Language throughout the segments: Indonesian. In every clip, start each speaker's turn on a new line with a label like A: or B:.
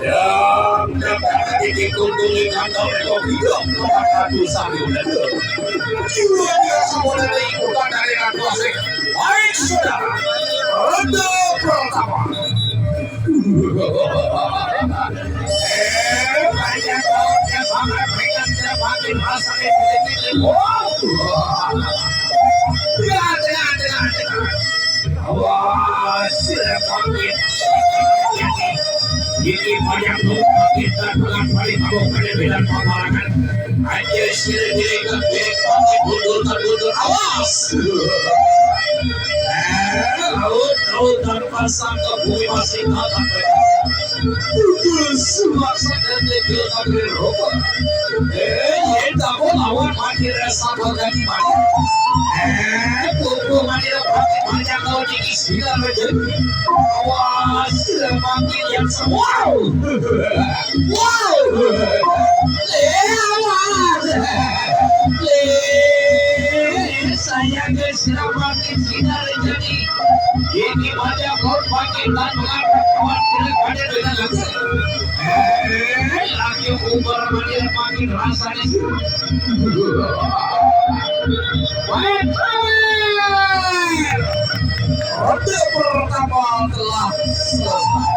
A: yang dapat dikunjungi kantor hidup ratu sambil jiwa dia semua dari ikutan dari ratu asing. Baik saudara, ronde pertama. Banyak laut yang sangat berikan semakin rasa di wow. Dengar. Wah, semakin ini banyak lupa kita telah balik kamu pada bilang pemalangan aja sendiri pakai mundur awas laut tanpa sangka bumi masih tatap suasa dan dekil kabel roba tak mau lawan makin rasa berganti mati kuku makin pakai banyak kau diisi dan menjadi awas makin yang wow saya kesiram makin sinar jadi ini banyak kau makin dan mengangkat kawan pada dengan lagi umur makin rasa di sini. Ronde pertama telah selesai.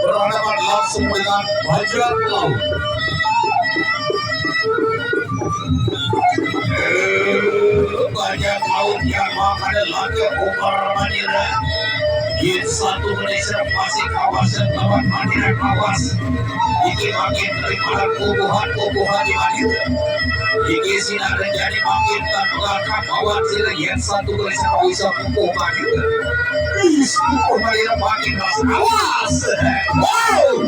A: Berhadapan langsung dengan bajak laut. Bajak laut yang makan lagi umur Madura. Di satu Malaysia masih kawasan lawan Madura kawas. Ini makin daripada kubuhan di Madura. Ini sinar menjadi makin tak mengangkat bawah sila yang satu Malaysia bisa kukuh Madura. Kukuh Madura makin rasa awas. Wow.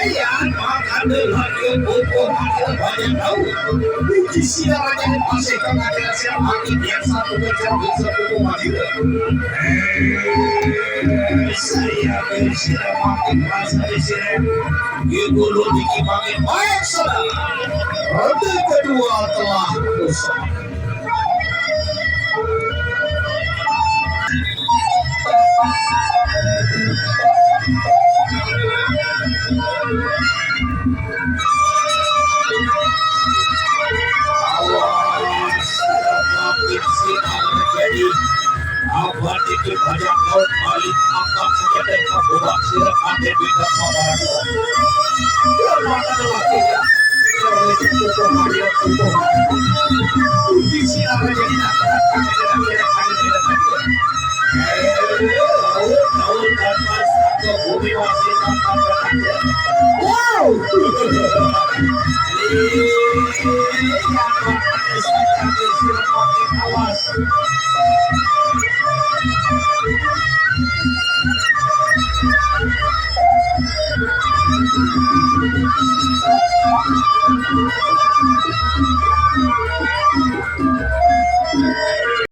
A: Yang makan lagi kukuh Madura banyak tahu. Di sinar menjadi masih kengadilan sinar makin yang satu Malaysia bisa kukuh Madura. Saya bersiram makin rasa di sini. Ibu Lutiki makin baik saudara. Ronde kedua telah usai. Awal itu banyak laut balik angkat sekedar kabuat sirap ade beda pemahaman. Yang mana waktunya? Oleh kukuh Madura kukuh. Di sinar menjadi nasihat kami dengan kira-kira tidak. Laut tanpa satu bumi masih tanpa berada. Wow. Yang mana saja sirap makin awas.